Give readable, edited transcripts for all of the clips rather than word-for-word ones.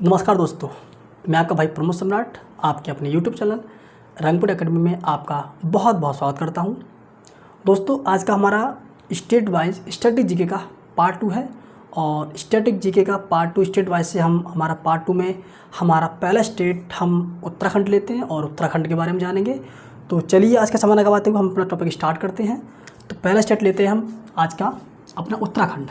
नमस्कार दोस्तों, मैं आपका भाई प्रमोद सम्राट आपके अपने YouTube चैनल रंगपुर एकेडमी में आपका बहुत बहुत स्वागत करता हूं। दोस्तों, आज का हमारा स्टेट वाइज स्टैटिक जीके का पार्ट 2 है और स्टैटिक जीके का पार्ट 2 स्टेट वाइज से हम हमारा पार्ट 2 में हमारा पहला स्टेट हम उत्तराखंड लेते हैं और उत्तराखंड के बारे में जानेंगे। तो चलिए आज का समय लगाते हुए हम अपना टॉपिक स्टार्ट करते हैं। तो पहला स्टेट लेते हैं हम आज का अपना उत्तराखंड।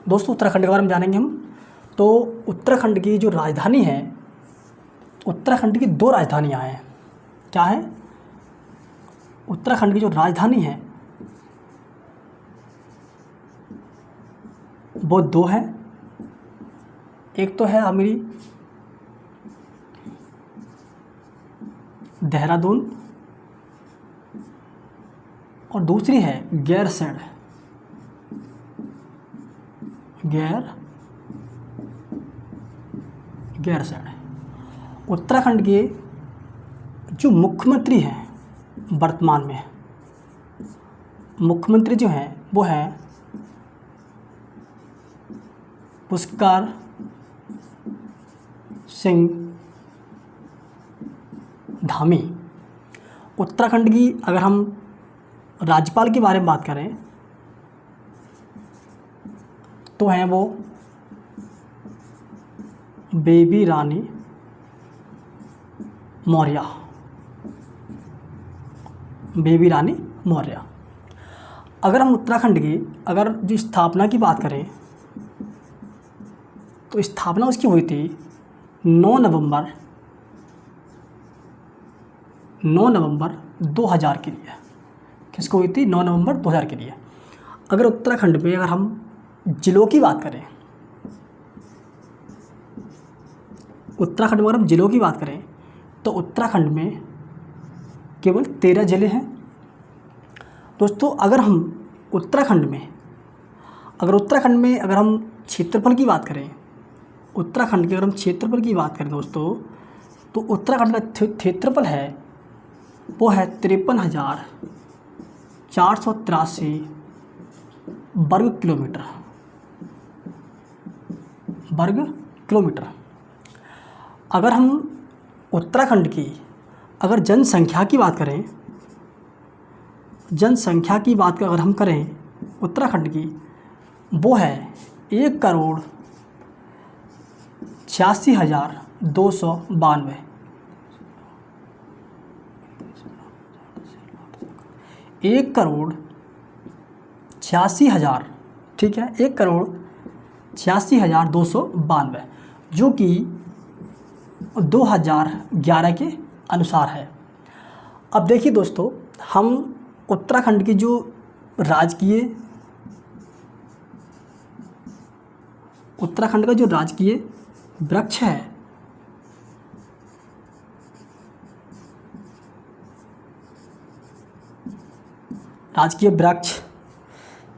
दोस्तों, उत्तराखंड के बारे में जानेंगे हम। तो उत्तराखंड की जो राजधानी है, उत्तराखंड की दो राजधानियां हैं। क्या है? उत्तराखंड की जो राजधानी है वो दो है। एक तो है हमारी देहरादून और दूसरी है गैरसैंण। गैरसैंण। उत्तराखंड के जो मुख्यमंत्री हैं वर्तमान में, मुख्यमंत्री जो हैं वो हैं पुष्कर सिंह धामी। उत्तराखंड की अगर हम राज्यपाल के बारे में बात करें तो हैं वो बेबी रानी मौर्य। बेबी रानी मौर्य। अगर हम उत्तराखंड की अगर जो स्थापना की बात करें तो स्थापना उसकी हुई थी 9 नवंबर 2000 के लिए। किसको हुई थी? 9 नवंबर 2000 के लिए। अगर उत्तराखंड में अगर हम जिलों की बात करें, उत्तराखंड में अगर हम जिलों की बात करें तो उत्तराखंड में केवल 13 जिले हैं। दोस्तों, अगर उत्तराखंड में अगर हम क्षेत्रफल की बात करें, उत्तराखंड के अगर हम क्षेत्रफल की बात करें दोस्तों, तो उत्तराखंड का क्षेत्रफल है वो है 53,483 वर्ग किलोमीटर। अगर हम उत्तराखंड की अगर जनसंख्या की बात करें, अगर हम करें उत्तराखंड की, वो है 1,86,292। 1,86,000, ठीक है, 1,86,292, जो कि 2011 के अनुसार है। अब देखिए दोस्तों, हम उत्तराखंड की जो उत्तराखंड का जो राजकीय वृक्ष है, राजकीय वृक्ष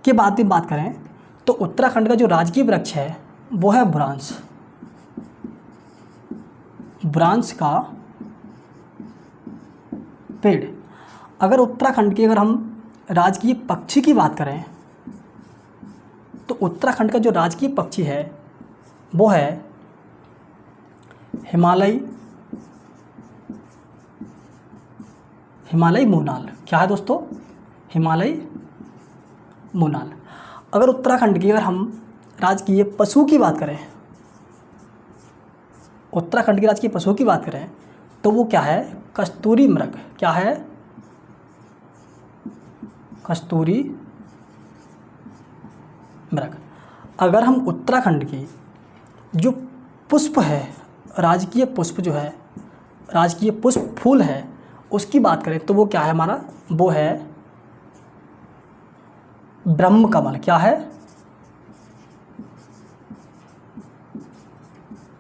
के बाद में बात करें तो उत्तराखंड का जो राजकीय वृक्ष है वो है बुरांस का पेड़। अगर उत्तराखंड की अगर हम राजकीय पक्षी की बात करें तो उत्तराखंड का जो राजकीय पक्षी है वो है हिमालयी मोनाल। क्या है दोस्तों? हिमालयी मोनाल। अगर उत्तराखंड की अगर हम राजकीय पशु की बात करें, उत्तराखंड की राजकीय पशु की बात करें तो वो क्या है? कस्तूरी मृग। क्या है? कस्तूरी मृग। अगर हम उत्तराखंड की जो पुष्प है, राजकीय पुष्प जो है, राजकीय पुष्प फूल है, उसकी बात करें तो वो क्या है हमारा? वो है ब्रह्म कमल। क्या है?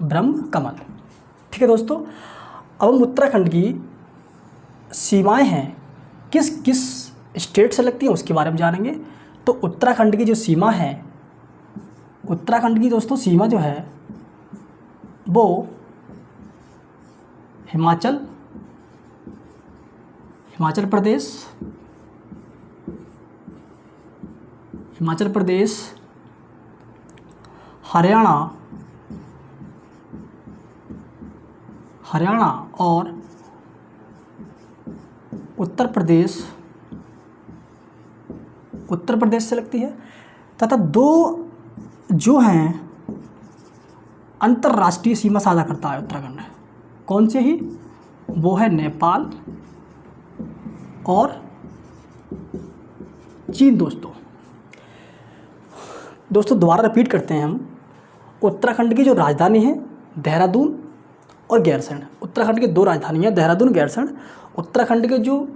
ब्रह्म कमल। ठीक है दोस्तों, अब हम उत्तराखंड की सीमाएं हैं किस किस स्टेट से लगती हैं उसके बारे में जानेंगे। तो उत्तराखंड की जो सीमा है, उत्तराखंड की दोस्तों सीमा जो है वो हिमाचल प्रदेश, हरियाणा और उत्तर प्रदेश से लगती है, तथा दो जो हैं अंतर्राष्ट्रीय सीमा साझा करता है उत्तराखंड। कौन से ही? वो है नेपाल और चीन। दोस्तों दोबारा रिपीट करते हैं हम। उत्तराखंड की जो राजधानी है देहरादून और गैरसैंण। उत्तराखंड की दो राजधानियाँ देहरादून, गैरसैंण। उत्तराखंड के जो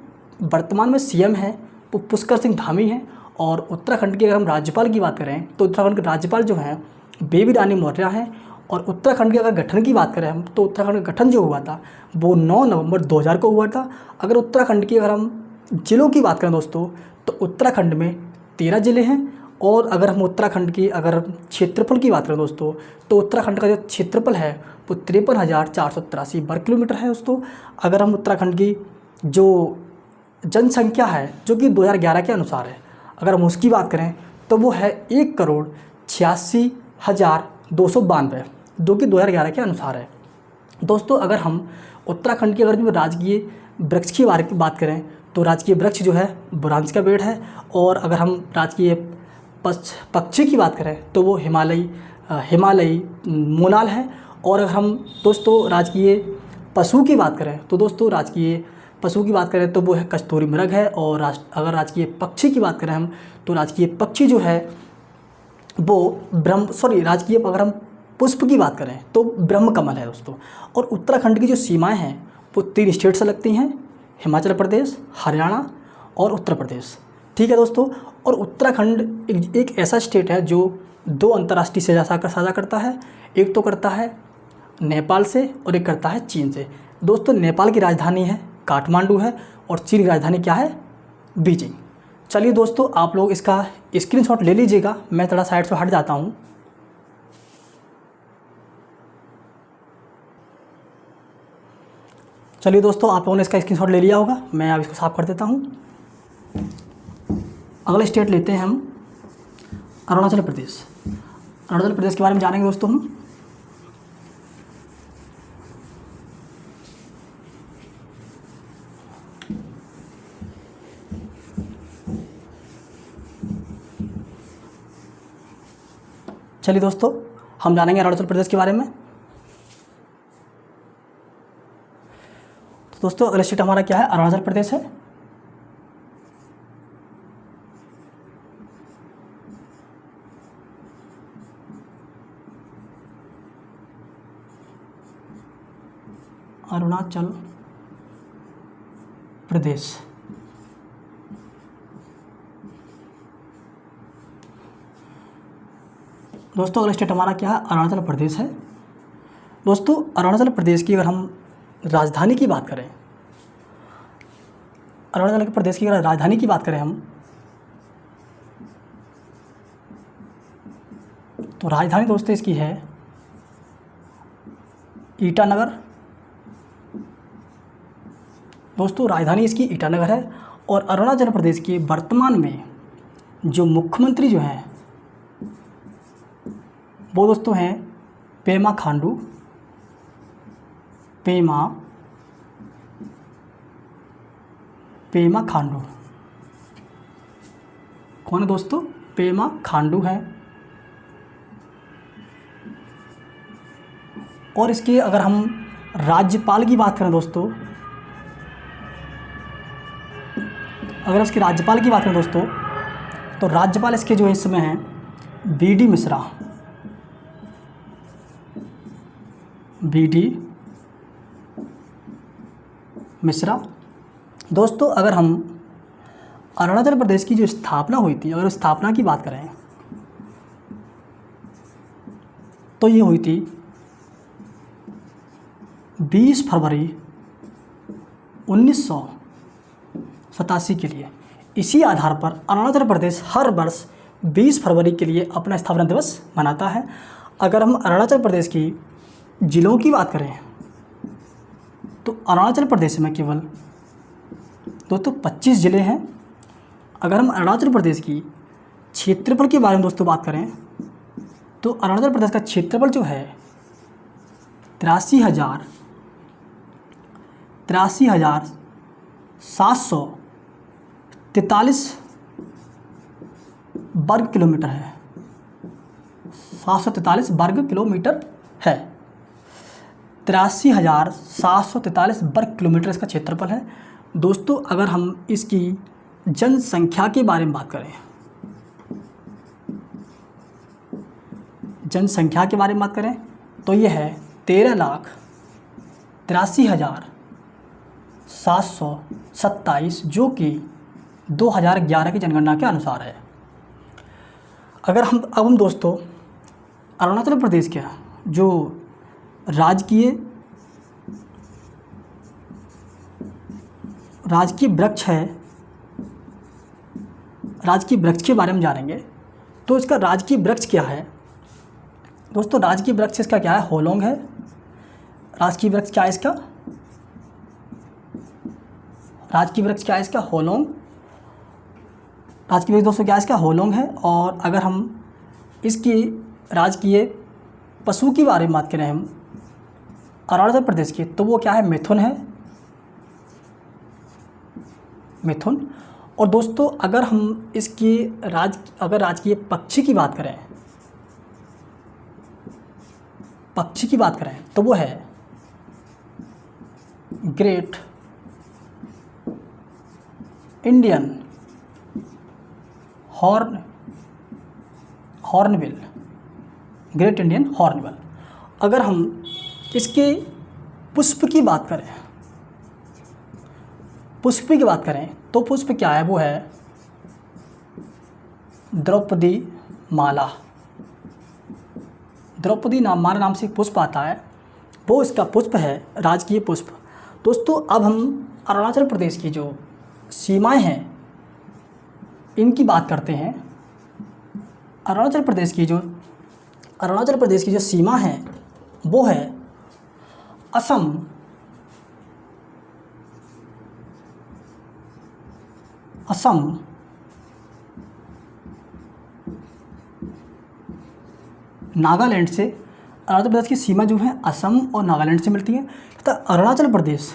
वर्तमान में सीएम हैं वो पुष्कर सिंह धामी हैं। और उत्तराखंड के अगर हम राज्यपाल की बात करें तो उत्तराखंड के राज्यपाल जो हैं बेबी रानी मौर्य हैं। और उत्तराखंड के अगर गठन की बात करें हम तो उत्तराखंड का गठन जो हुआ था वो 9 नवंबर 2000 को हुआ था। अगर उत्तराखंड की अगर हम ज़िलों की बात करें दोस्तों तो उत्तराखंड में 13 ज़िले हैं। और अगर हम उत्तराखंड की अगर क्षेत्रफल की बात करें दोस्तों तो उत्तराखंड का जो क्षेत्रफल है वो 53,483 वर्ग किलोमीटर है दोस्तों। अगर हम उत्तराखंड की जो जनसंख्या है जो कि 2011 के अनुसार है, अगर हम उसकी बात करें तो वो है 1,86,292, जो कि 2011 के अनुसार है दोस्तों। अगर हम उत्तराखंड की अगर जो राजकीय वृक्ष की बात करें तो राजकीय वृक्ष जो है बुरांश का पेड़ है। और अगर हम राजकीय पक्षी की बात करें तो वो हिमालयी मोनाल है। और अगर हम दोस्तों राजकीय पशु की बात करें तो दोस्तों राजकीय पशु की बात करें तो वो है कस्तूरी मृग है। और अगर राजकीय पक्षी की बात करें हम तो राजकीय पक्षी जो है वो राजकीय अगर हम पुष्प की बात करें तो ब्रह्म कमल है दोस्तों। और उत्तराखंड की जो सीमाएं हैं वो 3 स्टेट से लगती हैं, हिमाचल प्रदेश, हरियाणा और उत्तर प्रदेश। ठीक है दोस्तों। और उत्तराखंड एक ऐसा स्टेट है जो 2 अंतर्राष्ट्रीय सीमा साझा करता है। एक तो करता है नेपाल से और एक करता है चीन से। दोस्तों नेपाल की राजधानी है काठमांडू है और चीन की राजधानी क्या है? बीजिंग। चलिए दोस्तों आप लोग इसका स्क्रीनशॉट ले लीजिएगा। मैं थोड़ा साइड से हट जाता हूँ। चलिए दोस्तों आप लोगों ने इसका स्क्रीनशॉट ले लिया होगा। मैं अब इसको साफ कर देता हूँ। अगला स्टेट लेते हैं हम अरुणाचल प्रदेश। अरुणाचल प्रदेश के बारे में जानेंगे दोस्तों हम। चलिए दोस्तों हम जानेंगे अरुणाचल प्रदेश के बारे में। तो दोस्तों अगला स्टेट हमारा क्या है? अरुणाचल प्रदेश है। अरुणाचल प्रदेश। दोस्तों अगला स्टेट हमारा क्या है? अरुणाचल प्रदेश है। दोस्तों अरुणाचल प्रदेश की अगर हम राजधानी की बात करें, अरुणाचल प्रदेश की अगर राजधानी की बात करें हम तो राजधानी दोस्तों इसकी है ईटानगर। दोस्तों राजधानी इसकी ईटानगर है। और अरुणाचल प्रदेश के वर्तमान में जो मुख्यमंत्री जो हैं वो दोस्तों हैं पेमा खांडू। कौन है दोस्तों? पेमा खांडू है। और इसके अगर हम राज्यपाल की बात करें दोस्तों, अगर इसके राज्यपाल की बात करें दोस्तों तो राज्यपाल इसके जो इस समय हैं बी.डी. मिश्रा। दोस्तों अगर हम अरुणाचल प्रदेश की जो स्थापना हुई थी, अगर स्थापना की बात करें तो ये हुई थी 20 फरवरी 1987 के लिए। इसी आधार पर अरुणाचल प्रदेश हर वर्ष 20 फरवरी के लिए अपना स्थापना दिवस मनाता है। अगर हम अरुणाचल प्रदेश की जिलों की बात करें तो अरुणाचल प्रदेश में केवल दोस्तों 25 ज़िले हैं। अगर हम अरुणाचल प्रदेश की क्षेत्रफल के बारे में दोस्तों बात करें तो अरुणाचल प्रदेश का क्षेत्रफल जो है 83,743 वर्ग किलोमीटर है। 743 वर्ग किलोमीटर है। 83,743 वर्ग किलोमीटर इसका क्षेत्रफल है। दोस्तों अगर हम इसकी जनसंख्या के बारे में बात करें, जनसंख्या के बारे में बात करें तो ये है 13,83,727 जो कि 2011 की जनगणना के अनुसार है। अगर हम दोस्तों अरुणाचल प्रदेश के जो राजकीय वृक्ष है, राजकीय वृक्ष के बारे में जानेंगे तो इसका राजकीय वृक्ष क्या है दोस्तों? राजकीय वृक्ष इसका क्या है? होलोंग है। राजकीय वृक्ष क्या है इसका? राजकीय वृक्ष क्या है इसका? होलोंग। राजकीय वृक्ष दोस्तों क्या है इसका? होलोंग है। और अगर हम इसकी राजकीय पशु के बारे में बात करें हम अरुणाचल प्रदेश की तो वो क्या है? मिथुन है, मिथुन। और दोस्तों अगर हम इसकी अगर राजकीय पक्षी की बात करें, पक्षी की बात करें तो वो है great Indian hornbill, great Indian hornbill. अगर हम इसके पुष्प की बात करें, पुष्प की बात करें तो पुष्प क्या है? वो है द्रौपदी माला। द्रौपदी माला नाम से एक पुष्प आता है, वो इसका पुष्प है, राजकीय पुष्प। दोस्तों अब हम अरुणाचल प्रदेश की जो सीमाएं हैं इनकी बात करते हैं। अरुणाचल प्रदेश की जो सीमा है वो है असम, नागालैंड से। अरुणाचल प्रदेश की सीमा जो है असम और नागालैंड से मिलती है तथा अरुणाचल प्रदेश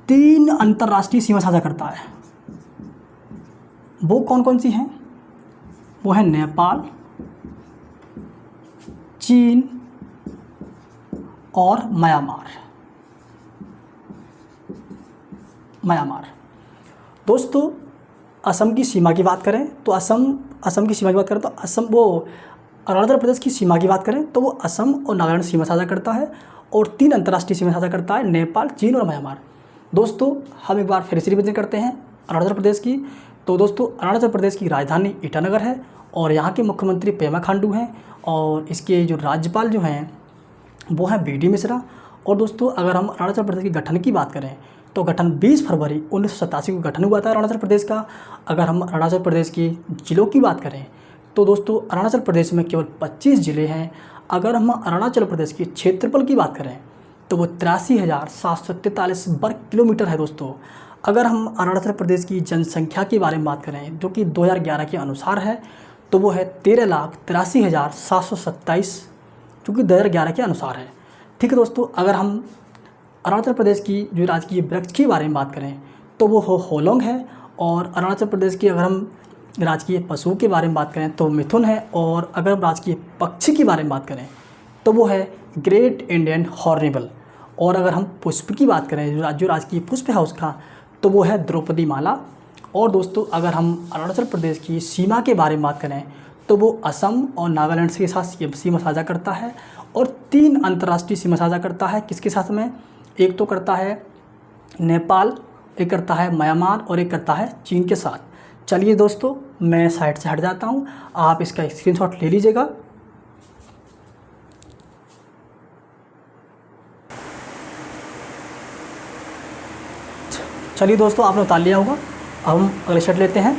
3 अंतर्राष्ट्रीय सीमा साझा करता है। वो कौन कौन सी हैं? वो है नेपाल, चीन और म्यांमार। दोस्तों असम की सीमा की बात करें तो असम अरुणाचल प्रदेश की सीमा की बात करें तो वो असम और नागालैंड सीमा साझा करता है और 3 अंतर्राष्ट्रीय सीमा साझा करता है, नेपाल, चीन और म्यांमार। दोस्तों हम एक बार फिर से रिविजन करते हैं अरुणाचल प्रदेश की। तो दोस्तों अरुणाचल प्रदेश की राजधानी ईटानगर है और यहाँ के मुख्यमंत्री पेमा खांडू हैं और इसके जो राज्यपाल जो हैं वो हैं BD मिश्रा। और दोस्तों अगर हम अरुणाचल प्रदेश के गठन की बात करें तो गठन 20 फरवरी 1987 को गठन हुआ था अरुणाचल प्रदेश का। अगर हम अरुणाचल प्रदेश की जिलों की बात करें तो दोस्तों अरुणाचल प्रदेश में केवल 25 ज़िले हैं। अगर हम अरुणाचल प्रदेश की क्षेत्रफल की बात करें तो वो 83,743 वर्ग किलोमीटर है दोस्तों। अगर हम अरुणाचल प्रदेश की जनसंख्या के बारे में बात करें जो कि 2011 के अनुसार है तो वो है 13,83,727 जो कि 2011 के अनुसार है। ठीक है दोस्तों, अगर हम अरुणाचल प्रदेश की जो राजकीय वृक्ष के बारे में बात करें तो वो होलोंग है। और अरुणाचल प्रदेश की अगर हम राजकीय पशु के बारे में बात करें तो मिथुन है। और अगर हम राजकीय पक्षी के बारे में बात करें तो वो है ग्रेट इंडियन हॉर्नबिल। और अगर हम पुष्प की बात करें जो राजकीय पुष्प है उसका तो वो है द्रौपदी माला। और दोस्तों अगर हम अरुणाचल प्रदेश की सीमा के बारे में बात करें तो वो असम और नागालैंड के साथ सीमा साझा करता है और 3 अंतर्राष्ट्रीय सीमा साझा करता है। किसके साथ में? एक तो करता है नेपाल, एक करता है म्यांमार और एक करता है चीन के साथ। चलिए दोस्तों मैं साइड से हट जाता हूँ, आप इसका स्क्रीनशॉट ले लीजिएगा। चलिए दोस्तों आपने उतार लिया होगा, अब हम अगले शर्ट लेते हैं।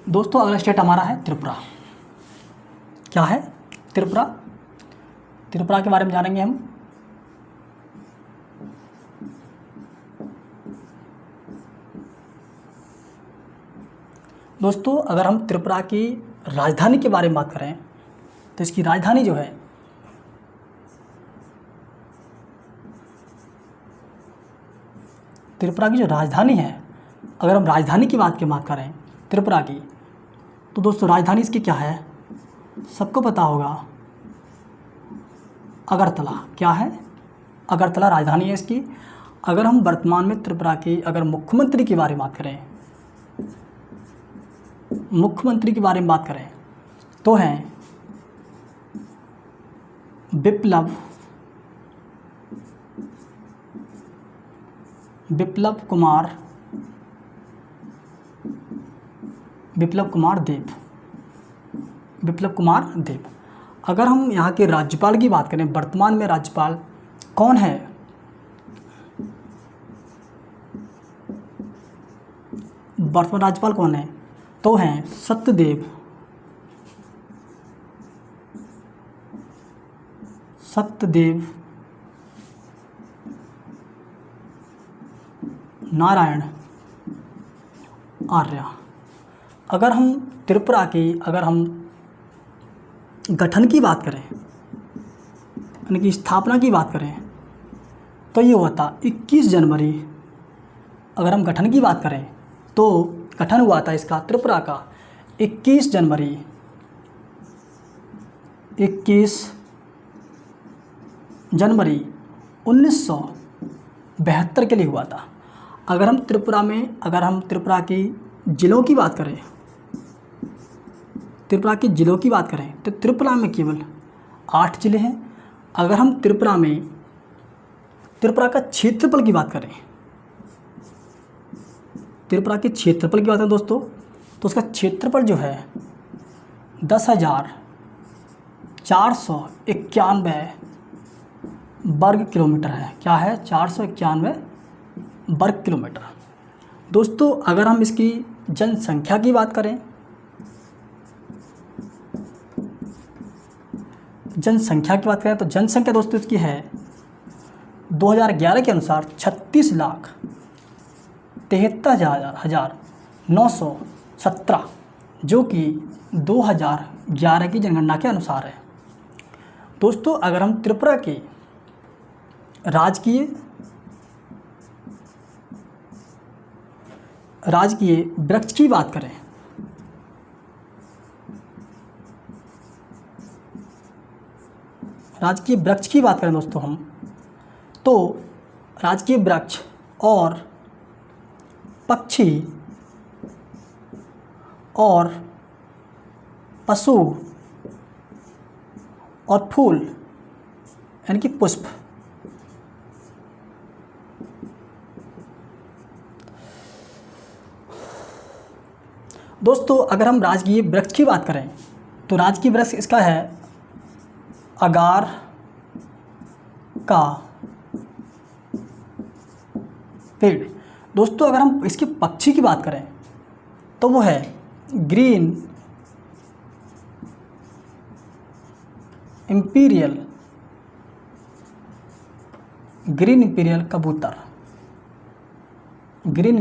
दोस्तों अगला स्टेट हमारा है त्रिपुरा। क्या है? त्रिपुरा। त्रिपुरा के बारे में जानेंगे हम। दोस्तों अगर हम त्रिपुरा की राजधानी के बारे में बात करें तो इसकी राजधानी जो है त्रिपुरा की जो राजधानी है, अगर हम राजधानी की बात करें त्रिपुरा की, तो दोस्तों राजधानी इसकी क्या है? सबको पता होगा, अगरतला। क्या है? अगरतला राजधानी है इसकी। अगर हम वर्तमान में त्रिपुरा की अगर मुख्यमंत्री के बारे में बात करें, मुख्यमंत्री के बारे में बात करें तो हैं बिप्लब कुमार देव। अगर हम यहाँ के राज्यपाल की बात करें, वर्तमान में राज्यपाल कौन है? वर्तमान राज्यपाल कौन है? तो हैं सत्यदेव नारायण आर्य। अगर हम त्रिपुरा की अगर हम गठन की बात करें, यानी कि स्थापना की बात करें, तो ये हुआ था 21 जनवरी। अगर हम गठन की बात करें तो गठन हुआ था इसका त्रिपुरा का 21 जनवरी 1972 के लिए हुआ था। अगर हम त्रिपुरा की ज़िलों की बात करें, तो त्रिपुरा में केवल 8 ज़िले हैं। अगर हम त्रिपुरा का क्षेत्रफल की बात करें, दोस्तों, तो उसका क्षेत्रफल जो है 10,491 वर्ग किलोमीटर है। क्या है? 491 वर्ग किलोमीटर। दोस्तों अगर हम इसकी जनसंख्या की बात करें, तो जनसंख्या दोस्तों इसकी है 2011 के अनुसार 36,73,917, जो कि 2011 की जनगणना के अनुसार है। दोस्तों अगर हम त्रिपुरा के राजकीय वृक्ष की बात करें, दोस्तों हम, तो राजकीय वृक्ष और पक्षी और पशु और फूल, यानी कि पुष्प, दोस्तों अगर हम राजकीय वृक्ष की बात करें तो राजकीय वृक्ष इसका है अगार का पेड़। दोस्तों अगर हम इसके पक्षी की बात करें तो वो है ग्रीन इंपीरियल कबूतर। ग्रीन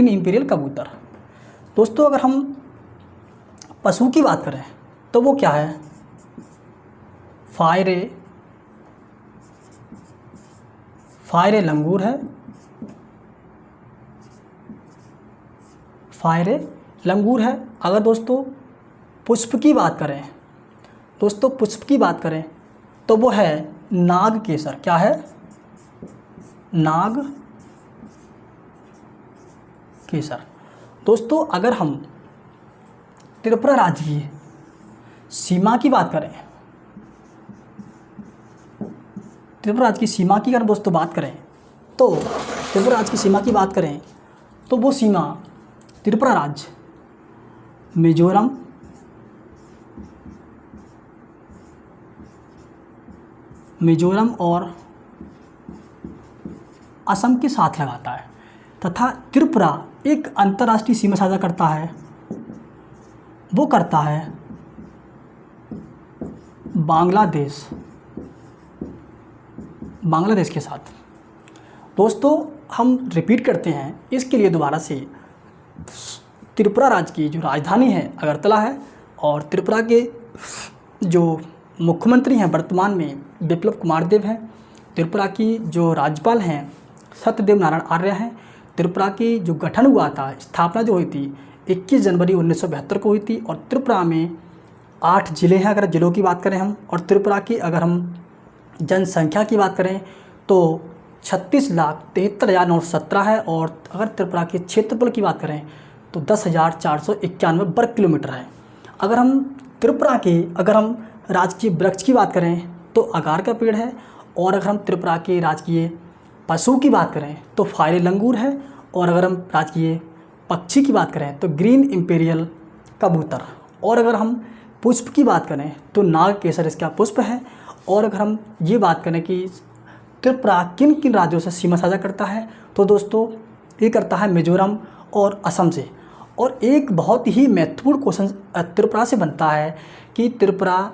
इंपीरियल कबूतर। दोस्तों अगर हम पशु की बात करें तो वो क्या है? फायरे लंगूर है। अगर दोस्तों पुष्प की बात करें, तो वो है नाग केसर। क्या है? नाग केसर। दोस्तों अगर हम त्रिपुरा राज्य की सीमा की बात करें, अगर दोस्तों बात करें तो त्रिपुरा राज्य की सीमा की बात करें तो वो सीमा त्रिपुरा राज्य मिजोरम और असम के साथ लगाता है। तथा त्रिपुरा एक अंतर्राष्ट्रीय सीमा साझा करता है, वो करता है बांग्लादेश के साथ। दोस्तों हम रिपीट करते हैं इसके लिए दोबारा से, त्रिपुरा राज्य की जो राजधानी है अगरतला है, और त्रिपुरा के जो मुख्यमंत्री हैं वर्तमान में बिप्लब कुमार देव हैं, त्रिपुरा की जो राज्यपाल हैं सत्यदेव नारायण आर्य हैं। त्रिपुरा की जो गठन हुआ था, स्थापना जो हुई थी 21 जनवरी 1972 को हुई थी, और त्रिपुरा में 8 ज़िले हैं अगर ज़िलों की बात करें हम, और त्रिपुरा की अगर हम जनसंख्या की बात करें तो 36,73,917 है, और अगर त्रिपुरा के क्षेत्रफल की बात करें तो 10,491 वर्ग किलोमीटर है। अगर हम त्रिपुरा के राजकीय वृक्ष की बात करें तो अगार का पेड़ है, और अगर हम त्रिपुरा के राजकीय पशु की बात करें तो फायरे लंगूर है, और अगर हम राजकीय पक्षी की बात करें तो ग्रीन इम्पेरियल कबूतर, और अगर हम पुष्प की बात करें तो नाग केसर इसका पुष्प है। और अगर हम ये बात करें कि त्रिपुरा किन किन राज्यों से सीमा साझा करता है, तो दोस्तों ये करता है मिजोरम और असम से। और एक बहुत ही महत्वपूर्ण क्वेश्चन त्रिपुरा से बनता है कि त्रिपुरा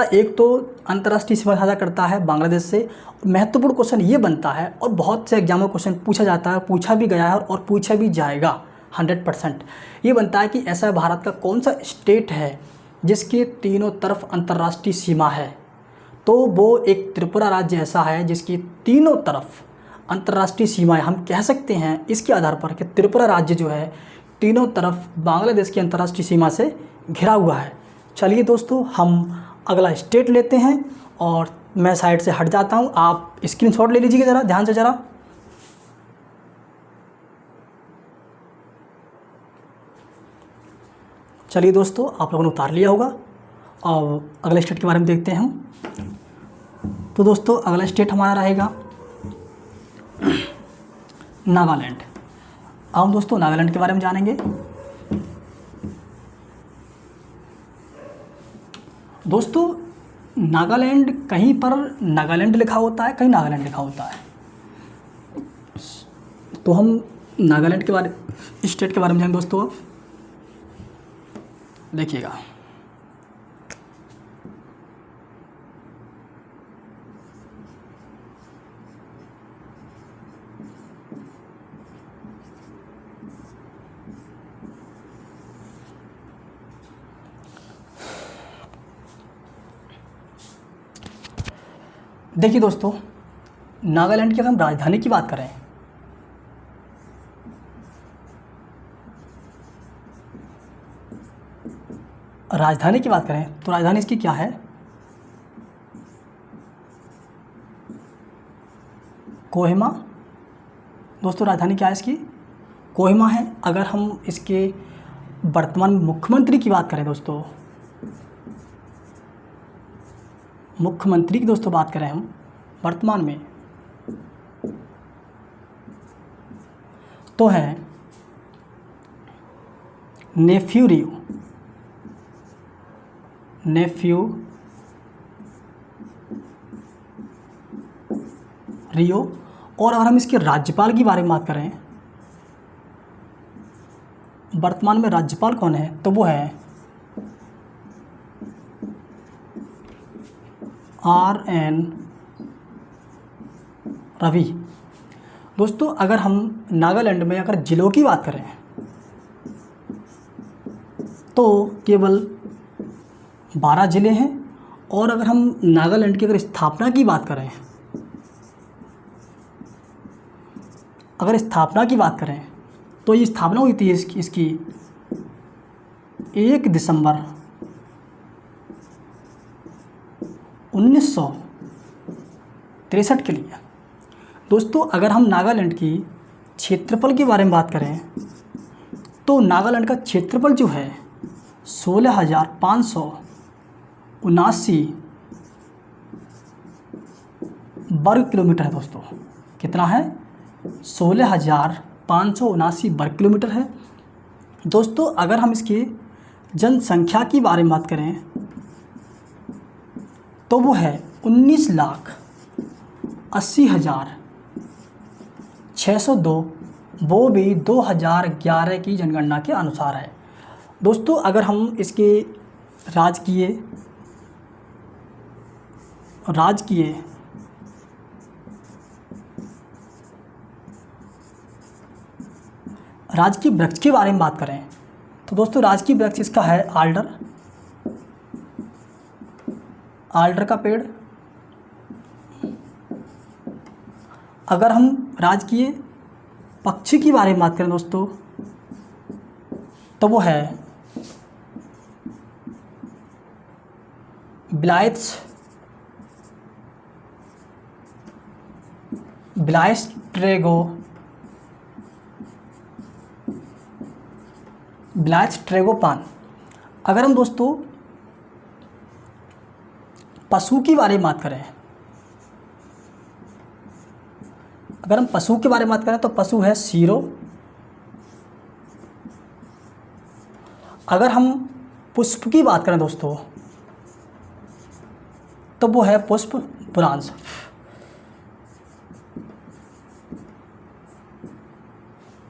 एक तो अंतर्राष्ट्रीय सीमा साझा करता है बांग्लादेश से। महत्वपूर्ण क्वेश्चन ये बनता है, और बहुत से एग्जामों में क्वेश्चन पूछा जाता है, पूछा भी गया है और पूछा भी जाएगा 100%। ये बनता है कि ऐसा भारत का कौन सा स्टेट है जिसके तीनों तरफ अंतर्राष्ट्रीय सीमा है, तो वो एक त्रिपुरा राज्य ऐसा है जिसकी तीनों तरफ अंतर्राष्ट्रीय सीमाएं। हम कह सकते हैं इसके आधार पर कि त्रिपुरा राज्य जो है तीनों तरफ बांग्लादेश की अंतर्राष्ट्रीय सीमा से घिरा हुआ है। चलिए दोस्तों हम अगला स्टेट लेते हैं, और मैं साइड से हट जाता हूं, आप स्क्रीनशॉट ले लीजिएगा ज़रा ध्यान से ज़रा। चलिए दोस्तों आप लोगों ने उतार लिया होगा, और अगले स्टेट के बारे में देखते हैं हम। तो दोस्तों अगला स्टेट हमारा रहेगा नागालैंड। अब हम दोस्तों नागालैंड के बारे में जानेंगे। दोस्तों नागालैंड, कहीं पर नागालैंड लिखा होता है, कहीं नागालैंड लिखा होता है। तो हम नागालैंड के बारे स्टेट के बारे में जानेंगे दोस्तों। अब देखिएगा, देखिए दोस्तों नागालैंड की अगर हम राजधानी की बात करें, तो राजधानी इसकी क्या है? कोहिमा। दोस्तों राजधानी क्या है इसकी? कोहिमा है। अगर हम इसके वर्तमान मुख्यमंत्री की बात करें दोस्तों, मुख्यमंत्री की दोस्तों बात करें हम वर्तमान में, तो है नेफ्यू रियो। और अगर हम इसके राज्यपाल की बारे में बात करें, वर्तमान में राज्यपाल कौन है, तो वो है RN रवि। दोस्तों अगर हम नागालैंड में अगर जिलों की बात करें तो केवल 12 ज़िले हैं। और अगर हम नागालैंड की अगर स्थापना की बात करें, तो ये स्थापना हुई थी इसकी 1 दिसंबर 1963 के लिए। दोस्तों अगर हम नागालैंड की क्षेत्रफल के बारे में बात करें तो नागालैंड का क्षेत्रफल जो है 16,579 वर्ग किलोमीटर है। दोस्तों कितना है? 16,579 वर्ग किलोमीटर है। दोस्तों अगर हम इसकी जनसंख्या की बारे में बात करें तो वो है 19,80,000 602 वो भी 2011 की जनगणना के अनुसार है। दोस्तों अगर हम इसके राजकीय वृक्ष के बारे में बात करें तो दोस्तों राजकीय वृक्ष इसका है आल्डर का पेड़। अगर हम राजकीय पक्षी की बारे में बात करें दोस्तों तो वो है ब्लाइट्स ट्रेगोपान। अगर हम दोस्तों पशु की बारे में बात करें, तो पशु है सीरो। अगर हम पुष्प की बात करें दोस्तों तो वो है पुष्प पुरांस।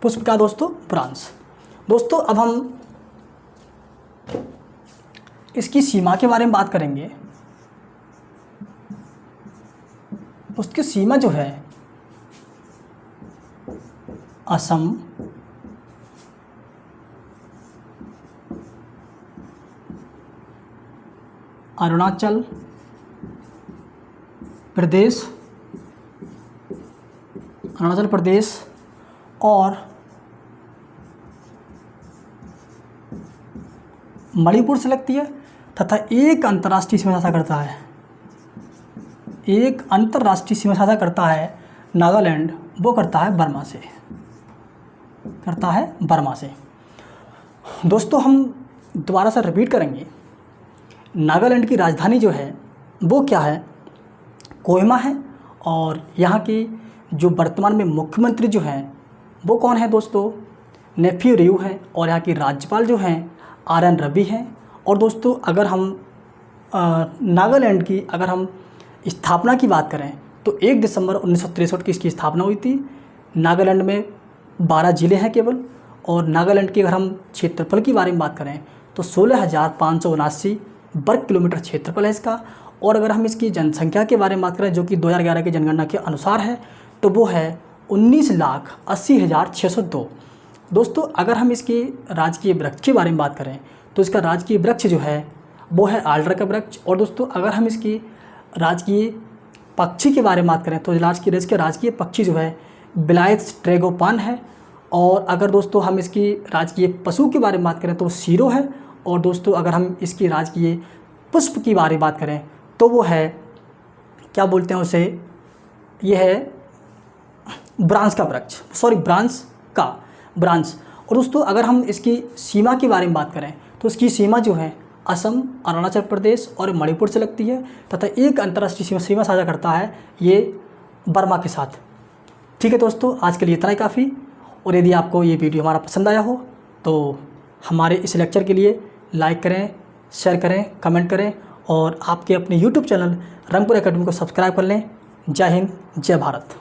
पुष्प का दोस्तों पुरांस। दोस्तों अब हम इसकी सीमा के बारे में बात करेंगे। उसकी सीमा जो है असम, अरुणाचल प्रदेश और मणिपुर से लगती है तथा एक अंतर्राष्ट्रीय सीमा साझा करता है नागालैंड। वो करता है बर्मा से। दोस्तों हम दोबारा से रिपीट करेंगे। नागालैंड की राजधानी जो है वो क्या है, कोहिमा है। और यहाँ की जो वर्तमान में मुख्यमंत्री जो हैं वो कौन है दोस्तों, नेफ्यू रियू हैं। और यहाँ की राज्यपाल जो हैं RN रवि हैं। और दोस्तों अगर हम नागालैंड की अगर हम स्थापना की बात करें तो 1 दिसंबर 1963 की इसकी स्थापना हुई थी। नागालैंड में 12 ज़िले हैं केवल। और नागालैंड की अगर हम क्षेत्रफल की बारे में बात करें तो 16,579 वर्ग किलोमीटर क्षेत्रफल है इसका। और अगर हम इसकी जनसंख्या के बारे में बात करें जो कि 2011 की जनगणना के अनुसार है तो वो है 19,80,602। दोस्तों अगर हम इसकी राजकीय वृक्ष के बारे में बात करें तो इसका राजकीय वृक्ष जो है वो है आल्डर का वृक्ष। और दोस्तों अगर हम इसकी राजकीय पक्षी के बारे में बात करें तो राजकीय पक्षी जो है ब्लाइट्स ट्रेगोपान है। और अगर दोस्तों हम इसकी राजकीय पशु के बारे में बात करें तो सीरो है। और दोस्तों अगर हम इसकी राजकीय पुष्प की बारे में बात करें तो वो है, क्या बोलते हैं उसे, ये है ब्रांस का ब्रांस। और दोस्तों अगर हम इसकी सीमा के बारे में बात करें तो इसकी सीमा जो है असम, अरुणाचल प्रदेश और मणिपुर से लगती है तथा एक अंतर्राष्ट्रीय सीमा साझा करता है ये बर्मा के साथ। ठीक है दोस्तों, आज के लिए इतना ही काफ़ी। और यदि आपको ये वीडियो हमारा पसंद आया हो तो हमारे इस लेक्चर के लिए लाइक करें, शेयर करें, कमेंट करें और आपके अपने YouTube चैनल रंगपुर एकेडमी को सब्सक्राइब कर लें। जय हिंद, जय भारत।